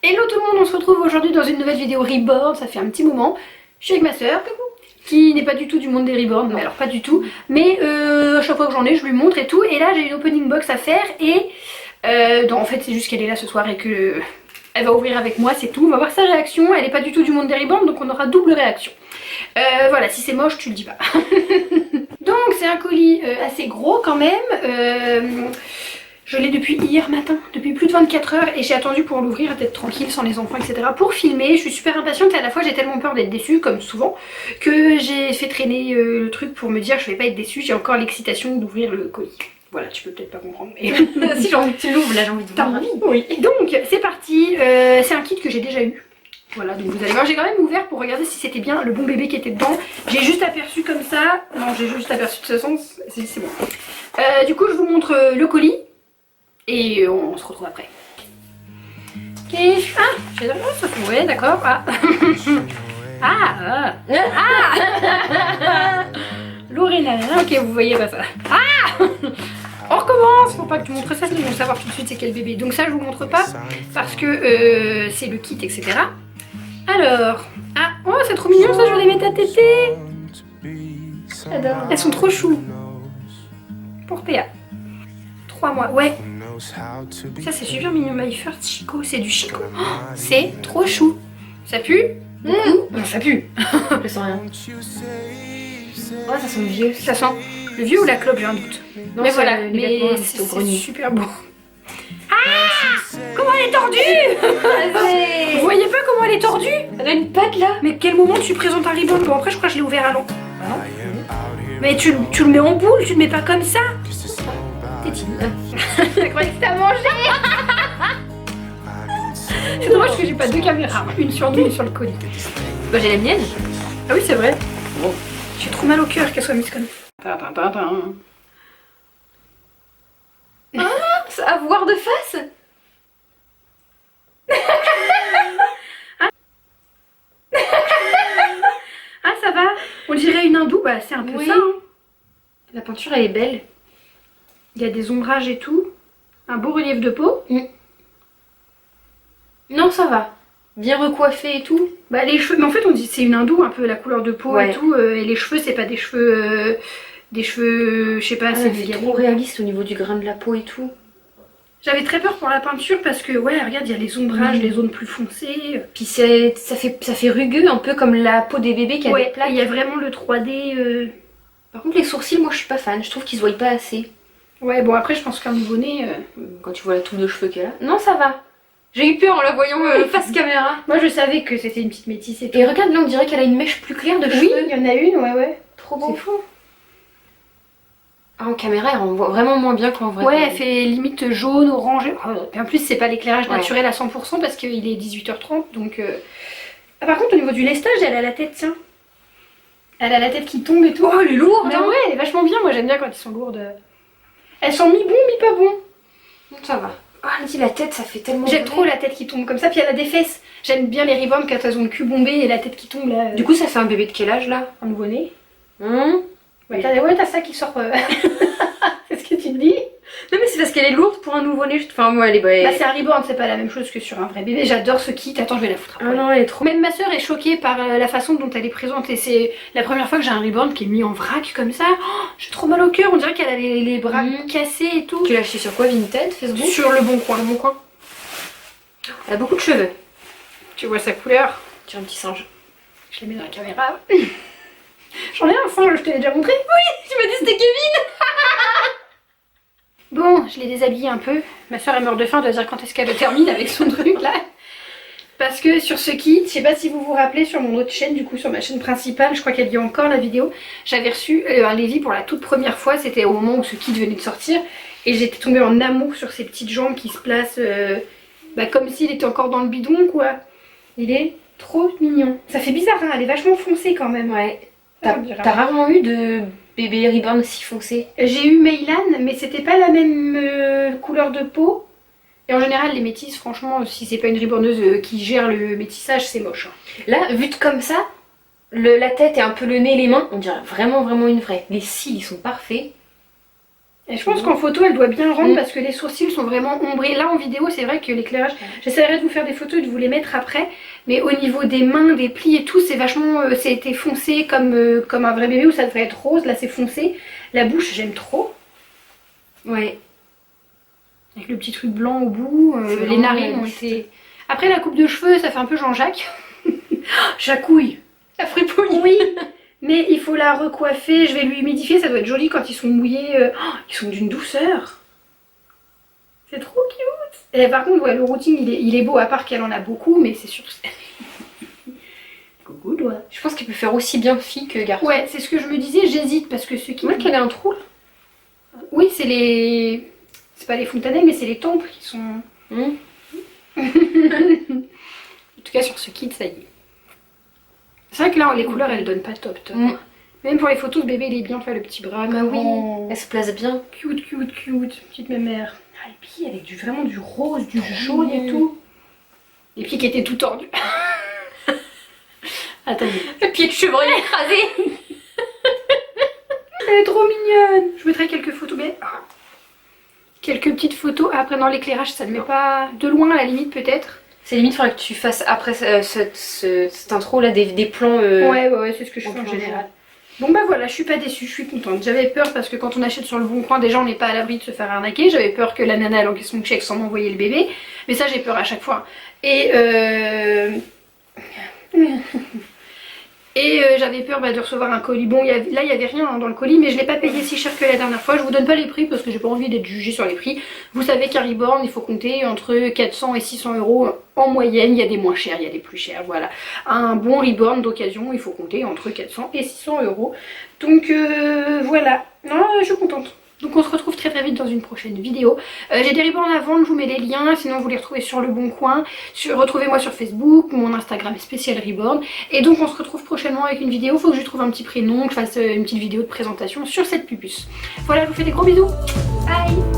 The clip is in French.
Hello tout le monde, on se retrouve aujourd'hui dans une nouvelle vidéo Reborn, ça fait un petit moment. Je suis avec ma soeur, qui n'est pas du tout du monde des Reborn, mais alors pas du tout. Mais à chaque fois que j'en ai, je lui montre et tout. Et là j'ai une opening box à faire et en fait c'est juste qu'elle est là ce soir et que elle va ouvrir avec moi, c'est tout. On va voir sa réaction, elle n'est pas du tout du monde des Reborn, donc on aura double réaction. Voilà, si c'est moche, tu le dis pas. Donc c'est un colis assez gros quand même. Je l'ai depuis hier matin, depuis plus de 24 heures et j'ai attendu pour l'ouvrir, d'être tranquille sans les enfants, etc. pour filmer. Je suis super impatiente et à la fois j'ai tellement peur d'être déçue, comme souvent, que j'ai fait traîner le truc pour me dire je vais pas être déçue, j'ai encore l'excitation d'ouvrir le colis. Voilà, tu peux peut-être pas comprendre, mais si j'ai envie que tu l'ouvres, là j'ai envie de voir. T'as envie ? Oui. Donc c'est parti, c'est un kit que j'ai déjà eu. Voilà, donc vous allez voir, j'ai quand même ouvert pour regarder si c'était bien le bon bébé qui était dedans. J'ai juste aperçu comme ça, non j'ai juste aperçu de toute façon, c'est bon. Du coup je vous montre le colis. Et on se retrouve après. Ok. Ah, j'ai ouais, d'accord. Ah. Lorena, ok, vous voyez pas ça. Ah. On recommence. Faut pas que tu montres ça, sinon ils vont savoir tout de suite c'est quel bébé. Donc ça je vous montre pas parce que c'est le kit, etc. Alors, ah, oh c'est trop mignon ça, je vais les mettre à téter. J'adore. Elles sont trop chou. Pour PA. 3 mois, ouais. Ça c'est super mignon, My First Chico, c'est du Chico. Oh, c'est trop chou. Ça pue Non, ça pue. Je sens rien. Ouais, ça sent le vieux. Ça sent le vieux ou la clope, j'ai un doute. Non, mais voilà, mais c'est super beau. Ah, comment elle est tordue. Vous voyez pas comment elle est tordue? Elle a une patte là. Mais quel moment tu présentes un ribbon? Bon après je crois que je l'ai ouvert à l'an. Ah non. Mais tu le mets en boule, tu le mets pas comme ça. T'as cru que c'était à manger. C'est dommage que j'ai pas deux caméras, une sur nous et une sur le colis. Bah j'ai la mienne. Ah oui c'est vrai. Bon. J'ai trop mal au cœur qu'elle soit mise comme ça. À voir de face. Ah ça va. On dirait une hindoue, bah c'est un peu ça. Hein. La peinture elle est belle. Il y a des ombrages et tout. Un beau relief de peau. Non, ça va. Bien recoiffé et tout. Bah les cheveux, mais en fait on dit c'est une hindoue, un peu la couleur de peau et tout. Et les cheveux c'est pas des cheveux, je sais pas, c'est trop réaliste au niveau du grain de la peau et tout. J'avais très peur pour la peinture parce que ouais regarde il y a les ombrages, les zones plus foncées. Puis ça fait rugueux un peu comme la peau des bébés qui a des plaques. Il y a vraiment le 3D. Par contre les sourcils moi je suis pas fan, je trouve qu'ils se voient pas assez. Ouais bon après je pense qu'un nouveau-né... Quand tu vois la touffe de cheveux qu'elle a. Non ça va. J'ai eu peur en la voyant face caméra. Moi je savais que c'était une petite métisse et tout. Et regarde là on dirait qu'elle a une mèche plus claire de cheveux. Oui il y en a une, ouais. Trop beau. C'est fou. Ah, en caméra elle voit vraiment moins bien qu'en vrai. Ouais elle fait limite jaune, orange. Et en plus c'est pas l'éclairage naturel à 100% parce qu'il est 18h30 donc... Ah, par contre au niveau du lestage elle a la tête, tiens. Elle a la tête qui tombe et tout. Oh elle est lourde hein. Ouais elle est vachement bien, moi j'aime bien quand ils sont lourdes. Elles sont mi-bon, mi-pas bon. Ça va. Ah, elle dit la tête, ça fait tellement... J'aime trop la tête qui tombe comme ça, puis elle a des fesses. J'aime bien les Reborn quand elles ont le cul bombé et la tête qui tombe là. Du coup, ça fait un bébé de quel âge là? Un nouveau-né. Ouais, t'as ça qui sort. C'est ce que tu te dis? Non, mais c'est parce qu'elle est lourde pour un nouveau-né. Enfin, moi, elle est... Bah, c'est un Reborn, c'est pas la même chose que sur un vrai bébé. J'adore ce kit. Attends, je vais la foutre après. Ah non, elle est trop... Même ma soeur est choquée par la façon dont elle est présente. Et c'est la première fois que j'ai un Reborn qui est mis en vrac comme ça. Oh, j'ai trop mal au cœur. On dirait qu'elle a les bras cassés et tout. Tu l'as acheté sur quoi? Vinted, Facebook? Sur le bon coin. Elle a beaucoup de cheveux. Tu vois sa couleur? Tu as un petit singe. Je la mets dans la caméra. J'en ai un singe, je te l'ai déjà montré? Oui, tu m'as dit c'était Kevin. Bon, je l'ai déshabillé un peu. Ma soeur est morte de faim, elle doit dire quand est-ce qu'elle le termine avec son truc là. Parce que sur ce kit, je sais pas si vous vous rappelez, sur mon autre chaîne, du coup sur ma chaîne principale, je crois qu'elle y a encore la vidéo, j'avais reçu un Lévi pour la toute première fois, c'était au moment où ce kit venait de sortir. Et j'étais tombée en amour sur ces petites jambes qui se placent comme s'il était encore dans le bidon quoi. Il est trop mignon. Ça fait bizarre, hein, elle est vachement foncée quand même. Ouais. T'as rarement eu de bébé Reborn si foncé? J'ai eu Meylan, mais c'était pas la même couleur de peau. Et en général, les métisses, franchement, si c'est pas une Reborneuse qui gère le métissage, c'est moche. Hein. Là, vu comme ça, la tête et un peu le nez, les mains, on dirait vraiment une vraie. Les cils, ils sont parfaits. Et je pense qu'en photo elle doit bien rendre parce que les sourcils sont vraiment ombrés. Là en vidéo c'est vrai que l'éclairage, j'essaierai de vous faire des photos et de vous les mettre après. Mais au niveau des mains, des plis et tout, c'est vachement, c'est été foncé comme un vrai bébé où ça devrait être rose. Là c'est foncé. La bouche j'aime trop. Ouais. Avec le petit truc blanc au bout. Les narines ont été... Après la coupe de cheveux ça fait un peu Jean-Jacques. Jacouille. La fripouille. Oui. Mais il faut la recoiffer, je vais lui humidifier, ça doit être joli quand ils sont mouillés. Ils sont d'une douceur. C'est trop cute. Et par contre, ouais, le routine il est beau, à part qu'elle en a beaucoup, mais c'est sûr que coucou toi. Je pense qu'il peut faire aussi bien fille que garçon. Ouais, c'est ce que je me disais, j'hésite parce que ceux qui... Moi qu'elle a un trou là. Oui, c'est les... C'est pas les fontanelles, mais c'est les temples qui sont... En tout cas, sur ce kit, ça y est. C'est vrai que là, les couleurs, elles donnent pas top. Même pour les photos, ce bébé, il est bien, tu vois, le petit bras. Bah oui, elle se place bien. Cute. Petite mémère. Ah, les pieds avec vraiment du rose, du jaune et tout. Les pieds qui étaient tout tordus. Attendez. Le pied de chevreuil écrasé. Elle est trop mignonne. Je mettrai quelques photos, mais... Quelques petites photos. Après, dans l'éclairage, ça ne met pas... De loin, à la limite, peut-être. C'est limite, il faudrait que tu fasses après cette intro là des plans. Ouais, c'est ce que je fais en général. Bon bah voilà, je suis pas déçue, je suis contente. J'avais peur parce que quand on achète sur le bon coin, déjà on n'est pas à l'abri de se faire arnaquer. J'avais peur que la nana elle encaisse son chèque sans m'envoyer le bébé. Mais ça j'ai peur à chaque fois. Et j'avais peur de recevoir un colis. Bon, là il y avait rien dans le colis, mais je l'ai pas payé si cher que la dernière fois. Je vous donne pas les prix parce que j'ai pas envie d'être jugée sur les prix. Vous savez qu'un Reborn, il faut compter entre 400 et 600 € en moyenne. Il y a des moins chers, il y a des plus chers. Voilà. Un bon Reborn d'occasion, il faut compter entre 400 et 600 €. Donc voilà. Non, je suis contente. Donc on se retrouve très vite dans une prochaine vidéo. J'ai des Reborn à vendre, je vous mets les liens, sinon vous les retrouvez sur le bon coin. Retrouvez-moi sur Facebook, mon Instagram est spécial Reborn. Et donc on se retrouve prochainement avec une vidéo, faut que je trouve un petit prénom, que je fasse une petite vidéo de présentation sur cette pupus. Voilà, je vous fais des gros bisous. Bye.